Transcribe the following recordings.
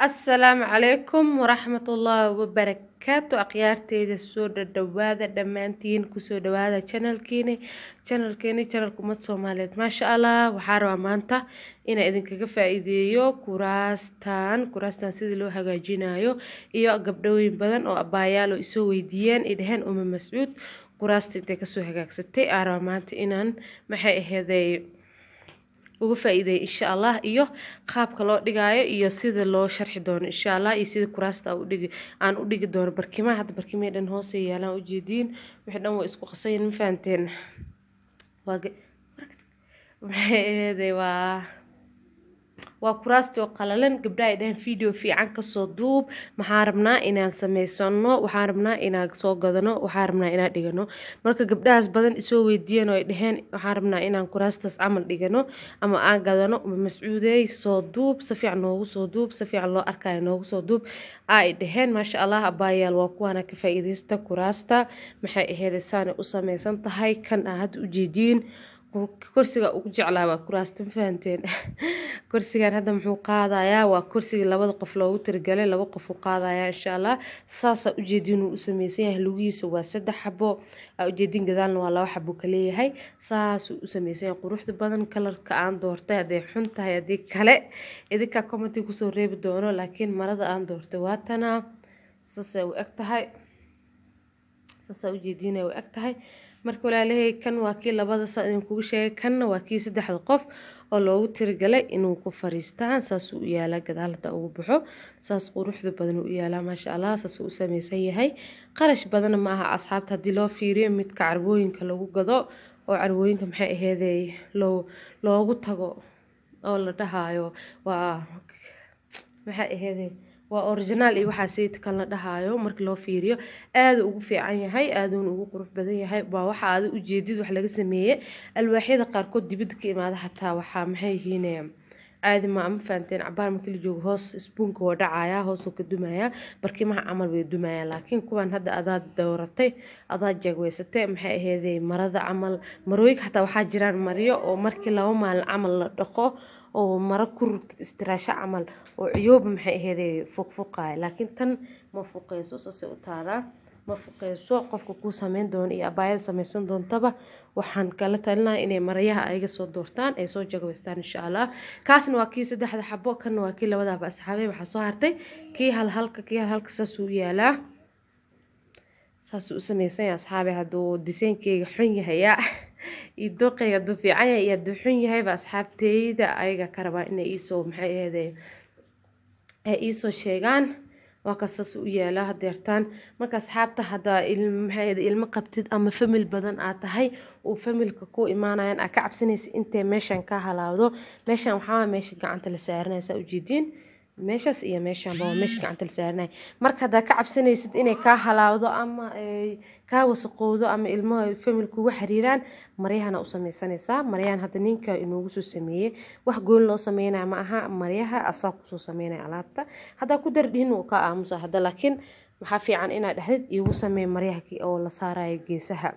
السلام عليكم ورحمة الله وبركاته أخيارتي السودة الدوادة دمانتين كسو دوادة channelكيني مات ما شاء الله وحاروا مانتا إنا إذن كفائديو كوراستان سيدي لو هاجينايو إيو قبدوين بدن أو أبايالو إسو ويديان إدهان مسعود كوراستي انتي كسو هاجاكستي أعروا مانتا إنان محي هذي ugu faa'iiday insha Allah iyo qaabka loo dhigayo iyo sida loo sharxi doono insha Allah iyo sida kuraasta aan u dhigi doono barkimaha hadda barkimaha dhan hoose yaalaan u jeedin wixii dhan way isku qasayn ma fahanteen waa kuraasti oo qalalan gabdhaha ay dhahan video fiican ka soo duub maxaan rabnaa inaan sameysano waxaan rabnaa inaan soo gadano waxaan rabnaa inaan dhigano marka gabdhahaas badan isoo weydiiyeen oo ay dhaheen waxaan rabnaa inaan kuraastaas camal dhigano ama aan gadano mascuudey soo duub si fiican noogu soo duub si fiican loo arkayo noogu soo duub ay dhaheen maasha Allah abaayaal waa kuwana ka faa'iideysta kuraasta maxay ahayd saana u sameysan tahay kan aad u jeedin kursiga ugu jeclaa waa kuraasta fahanteen kursigan hadda muxuu qaadayaa waa kursiga labada qof loogu tirgalay laba qof u qaadayaa insha Allah saasa u jeedin uu sameysan yahay lugiisa waa 3 xabo u jeedin gadaalna waa 2 xabo kale yahay saas u sameysan yahay quruxda badan kalarka aan doortay haday xun tahay hadii kale idinka comment ku soo reebi doono laakiin marada aan doortay waa tana saasa u eg tahay saasa u jeedin u eg tahay marka walaalahay kan waa kii labada saan kugu sheegay kanna waa kii 3 qof oo loogu tirgalay inuu ku fariistaan saas uu yaala gadaalada ugu baxo saas quruxda badan uu yaala ma sha Allah saas uu sameysan yahay qarash badan ma aha asxaabta hadii loo fiiriyo mid ka carwooyinka lagu gado oo carwooyinka maxay aheeday loogu tago oo la dhahayo waa maxay aheeday waa original iyo waxa sayid kan la dhahayo markii loo fiiriyo aad ugu fiican yahay aad ugu qurux badan yahay waa waxa aad u jeedid wax laga sameeyay alwaaxyada qaar kood dibadda ka imaada xataa waxa maxay yihiin caadi ma fahanteen cabaar markii la joogo hoos spoonka oo dhacaya hoos oo ka dumaya barkimaha camal way dumaya laakiin kuwan hadda adaad dooratay adaad jagweysatay maxay aheeday marada camal marooyinka xataa waxa jiraan mariyo oo markii laba maalin camal la dhaqo oo mara kurta istiraasha camal oo ciyoob maxay aheeday fuqfuqay laakiin tan ma fuqeyso soo u taada ma fuqeyso qofka ku sameyn doona iyo abaayad sameysan doontaba waxaan kala talinayaa inay marayaha ayaga soo doortaan ay soo jagweystaan insha Allah kaasna waa kii 3 xabo kan waa kii labadaba asxaabay waxa soo hartay kii halka saas u yaalaa saas u sameysan yahay asxaabay haduu diseenkeyga xun yahay idooqeyga du fiican yahay iyo du xun yahay ba asxaabteyda ayaga ka rabaa inay isoo maxay aheeday ay isoo sheegaan waa kaasas u yaala hadeertaan marka asxaabta hada ilmo qabtid ama family badan aad tahay oo familka ku imaanayaan ka cabsanaysa intee meeshan ka halaawdo meeshan waxa meesha gacanta la saaranaysa u jeedin meeshas iyo meeshan baa meesha gacanta la saaranay marka hada ka cabsanaysid inay ka halaawdo ama ka wasaqowdo ama ilmo familku wax xiriiraan maryahan u sameysanaysa maryahan hada ninka inuu soo sameeyay wax gool loo sameeyay ma aha maryaha asaab ku soo sameeyay alaabta hada ku dardhin uu ka aamusa hada laakiin waxa fiican inaad dhahdid igu sameey maryaha oo la saarayo geesaha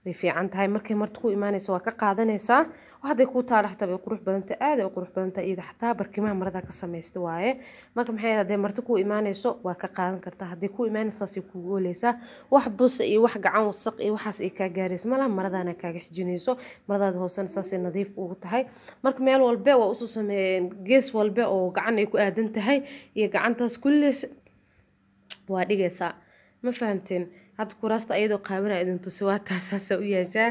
way fiican tahay markay marti ku imaanayso waa ka qaadanaysaa waxay ku taala xataa way qurux badan tahay aad ay qurux badan tahay ida xataa barkimaha marada ka sameeysto waaye marka maxay haday marti ku imaanayso waa ka qaadan kartaa haday ku imaanayso si ku gooleysa wax bus iyo wax gacan wasaq iyo waxaas ay ka gaarayso malaha maradana kaaga xijinayso marada hoosana saas ay nadiif ugu tahay marka meel walba waa u soo sameeyeen gees walba oo gacan ay ku aadan tahay iyo gacantaas kullees waa dhigaysa ma fahanteen had kuraasta ayadoo qaabanay idin tusiwaata saasa u yeeshaa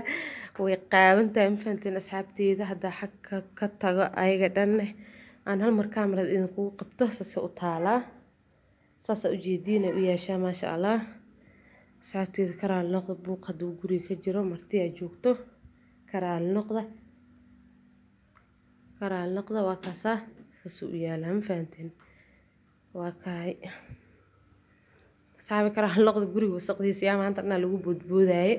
way qaabantahay ma fahanteen asxaabteeda hada xaq ka tago ayaga dhan aan hal mar kaamirada idin ku qabto saasa u taala saasa u jeedinay u yeeshaa ma sha Allah asxaabteeda karaal noqdo buuq haduu guriga ka jiro marti ay joogto karaal noqda waa kaasa saasa u yaalaa ma fahanteen waa kaay saabi kara noqdo guriga wasaqdiisa yaa maanta dhan lagu boodboodaye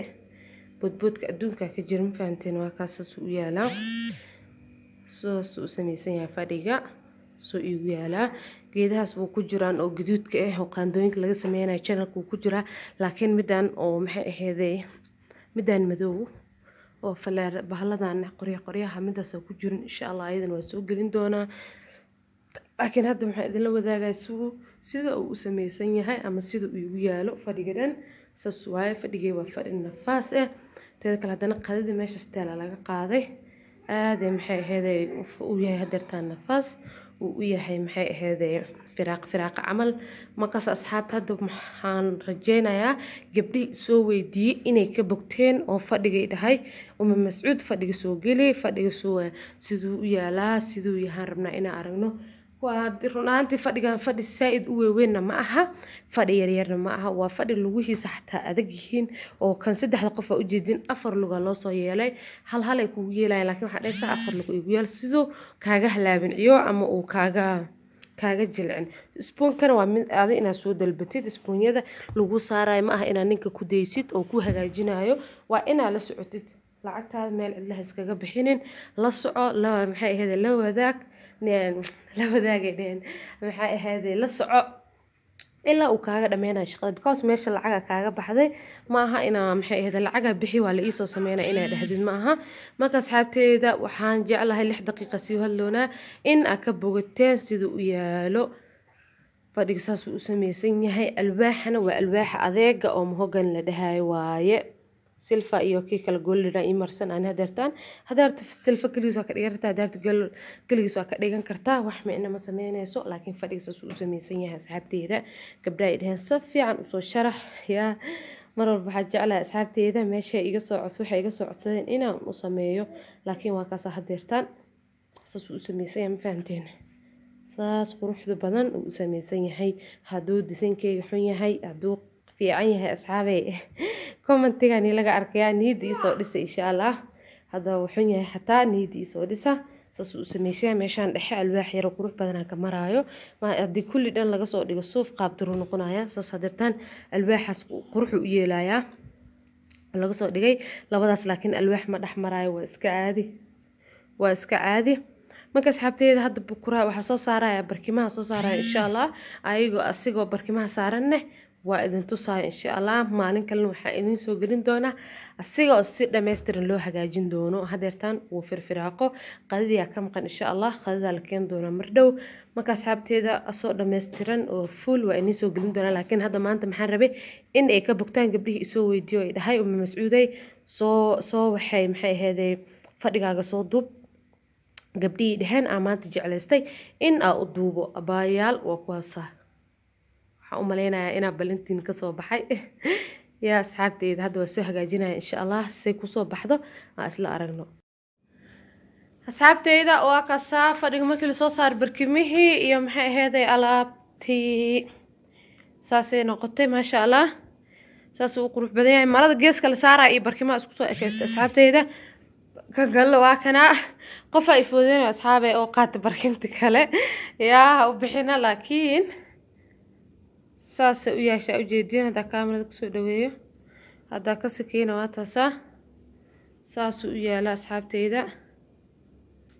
boodboodka adduunka ka jira ma fahanteen waa kaasas u yaalaa soo sameysan yahay fadhiga soo igu yaalaa geedahaas buu ku jiraan oo gaduudka ah oo qaandooyinka laga sameeyay channelku ku jira laakiin midaan oo maxay aheeday midaan madow oo falaar bahaladan qoryaha midaas ku jirin insha Allah ayadan waa soo gelin doonaa laakiin hadda waxaan idinla wadaagay sida uu u samaysan yahay ama sida uu igu yaalo fadhigan saas waaye fadhigay waa fadhi nafaas ah teeda kale haddana qadadii meesha steela laga qaaday aadee maxay ahaydee uu yahay hadeertaan nafaas uu u yahay maxay ahaydee firaaq camal markaas asxaabta hadda waxaan rajeynayaa gabdhii soo weydiiyey inay ka bogteen oo fadhigay dhahay uma mascuud fadhiga soo geli fadhiga soo siduu u yaalaa siduu yahaan rabnaa inaan aragno runaantii fadhigan fadhi saaid u weynna ma aha fadhi yaryarna ma aha waa fadhi lugihiisa xataa adag yihiin oo kan saddexda qof u jeedin afar luga loo soo yeelay hal ay kugu yeelayaan laakiin waxaa dhaysaa afar lug igu yeel sidoo kaaga halaabin ciyo ama uu kaaga jilcin spoon-kana waa mid aad inaad soo dalbatid spoonyada lagu saarayo ma aha inaad ninka ku daysid oo ku hagaajinayo waa inaad la socotid lacagtaada meel cidlaha iskaga bixinin la soco maxay ahayd la wadaageen maxay ahayd la soco ilaa uu kaaga dhameynayo shaqada because meesha lacaga kaaga baxday ma aha inaa maxay ahayd lacaga bixi waa la ii soo sameynaa inaa dhahdid ma aha marka asxaabteeda waxaan jeclahay 6 daqiiqo sii hadloonaa in aad ka bogateen siduu u yaalo fadhiga saas uu samaysan yahay alwaaxana waa alwaax adeega oo mahogan la dhahayo waaye silfa iyo kii kala goolina imarsan aan hadarta silfa kaliis waa ka dhigan kartaa hadarta kaliis waa ka dhigan kartaa wax micna ma sameynayso laakiin fadhiga uu samaysan yahay asxaabteeda gabdhaha idhahan si fiican u soo sharax yaa mar walba waxa jeclahay asxaabteeda meesha iga soo codsadeen inaan u sameeyo laakiin waa kaas hadeertaan saas uu samaysan yahay ma fahanteen saas quruxda badan uu samaysan yahay haduu disankeyga xun yahay haduu fiican yahay asxaabay commentigani laga arkayaa niyadii soo dhisay insha Allah hada wuxuu yahay xataa niyadii soo dhisa saas uu sameeyay meeshan dhexe alwaax yar qurux badan ka maraayo ma hadii kulli dhan laga soo dhigo suuf qaab duru noqonaya saas hadirtaan alwaaxas qurux u yeelaya laga soo dhigay labadaas laakiin alwaax ma dhex maraayo waa iska caadi marka asxaabteeda hadda bukura waxa soo saaraya barkimaha soo saaraya insha Allah asigoo barkimaha saaranne waa idin tusaay insha Allah maalin kale waxa idin soo gelin doona asigoo si dhameystiran loo hagaajin doono hadeertaan uu firfiraaqo qadadiya ka maqan insha Allah qadada la keen doona mar dhow marka asxaabteeda soo dhameystiran oo full waa idin soo gelin doona laakiin hadda maanta maxaan rabay in ay ka bogtaan gabdhihii soo weydiyo ay dhahay mas'uuday soo waxay maxay ahaydee fadhigaaga soo duub gabdhihii dhahan maanta jeclaystay in aa u duubo abaayaal waa kuwaasa waxaan u maleynayaa inaa balantiin ka soo baxay yaa asxaabteeda hadda waa soo hagaajinaya insha Allah say ku soo baxdo aan isla aragno asxaabteeda waa ka fadhiga markii la soo saar barkimihii iyo maxay ahaydey alaabtii saasay noqotay ma sha Allah saas uu qurux badan yahay marada geeska la saaray iyo barkimaha isku soo ekeystay asxaabteeda kan kale waa kana qof ay foodeen asxaabay oo qaata barkinta kale yaa u bixina laakiin saas u yeesha ujeedin hada kaamirada ku soo dhaweeyo hada ka sakeena waa taasa saas u yeela asxaabteeda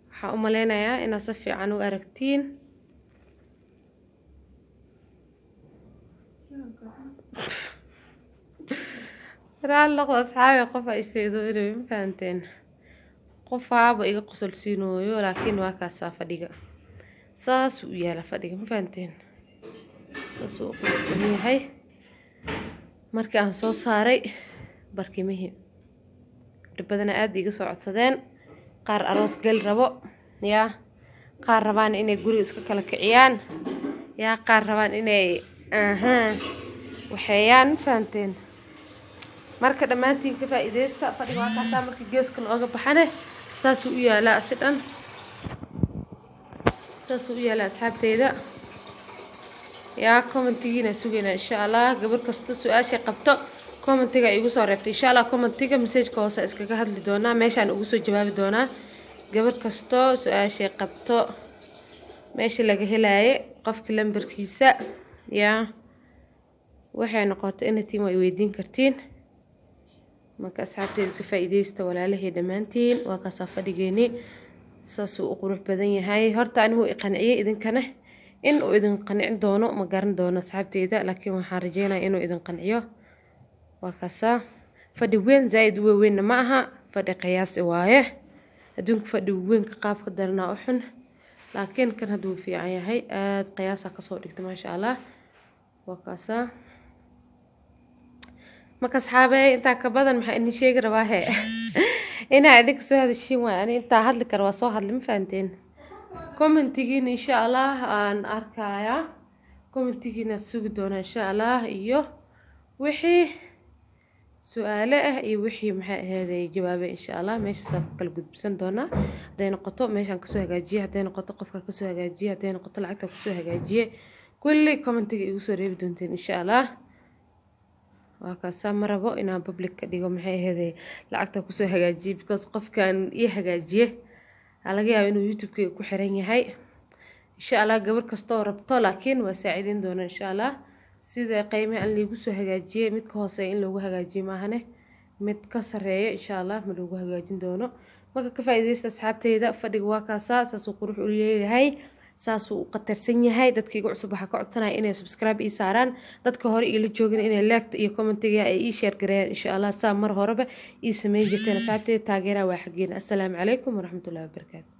waxa u maleynayaa in si fiican u aragtiin raal laqo asxaabi qof ay feedoonay ma fahanteen qofaaba iga qosol siinooyo laakiin waa ka fadhiga saas u yeela fadhiga ma fahanteen soo qeybiyay markii aan soo saaray barkimihii dibadana aad iga soo codsadeen qaar aroos gal rabo yaa qaar rabaan inay guri iska kala kiciyaan yaa qaar rabaan inay waxayaan fahanteen marka dhamaantiin ka faa'iideysta fadhiga waa kaasa markii geeska looga baxane saas u yaala asidan saas u yaala asxaabteeda yaa commentigiina sugayna insha Allah gabar kasta su'aasha qabto commentiga igu soo reebtay insha Allah commentiga message-ka hoose iskaga hadli doona meeshaan ugu soo jawaabi doona gabar kasta su'aasha qabto meesha laga helaaye qofka lambarkiisa yaa waxay noqotay in tiin way weydiin kartiin marka asxaabteeda ka faa'iideysta walaalahay dhamaantiin waa ka fadhigeeni saas uu qurux badan yahay horta anigu qanciyay idinkana in uu idin qancin doono ma garan doono asxaabteeda laakiin waxaan rajeynayaa inuu idin qanciyo waa kaasa fadhi weyn zaid weyn ma aha fadhi qiyaas waaye adduunka fadhi weyn ka qaab ka darna u xun laakiin kan haduu fiican yahay aad qiyaasa ka soo dhigtay maasha Allah wakaasa marka asxaabay inta ka badan maxaa in sheegi rabaa ina adig soo hadashin waa ani inta hadli kar waa soo hadli ma fahanteen commentigiina insha Allah aan arkaya commentigiina sugi doona insha Allah iyo wixii su'aalo iyo wixii maxay ahayd jawaabo insha Allah meesha kala gudbsan doona haday noqoto meeshan ka soo hagaajiyo haday noqoto qofka ka soo hagaajiyo haday noqoto lacagta ku soo hagaajiyo kulli commentiga igu soo reebi doonteen insha Allah wakaasa marabo inaan public ka dhigo maxay ahayd lacagta ku soo hagaajiyo because qofkan ii hagaajiye laga yaabo inuu YouTube-ka ku xiran yahay insha Allah gabar kasto rabto laakiin waa saacidin doona insha Allah sida qiimaha aan liigu soo hagaajiyay mid ka hooseeyo in lagu hagaajiyo maahane mid ka sareeyo insha Allah ma lagu hagaajin doono marka ka faa'iideysta asxaabteyda fadhiga waa kaasa saas uu qurux u leeyahay saas uu qatarsan yahay dadkayga cusub waxa ka codsanaya inay subscribe ii saaraan dadka hore ila joogin inay like iyo comment-iga ay ii share gareeyaan insha Allah saa mar horeba ii sameey jirteen asxaabteyda taageera waa xageena assalaamu calaykum waraxmatullaahi wabarakaatuh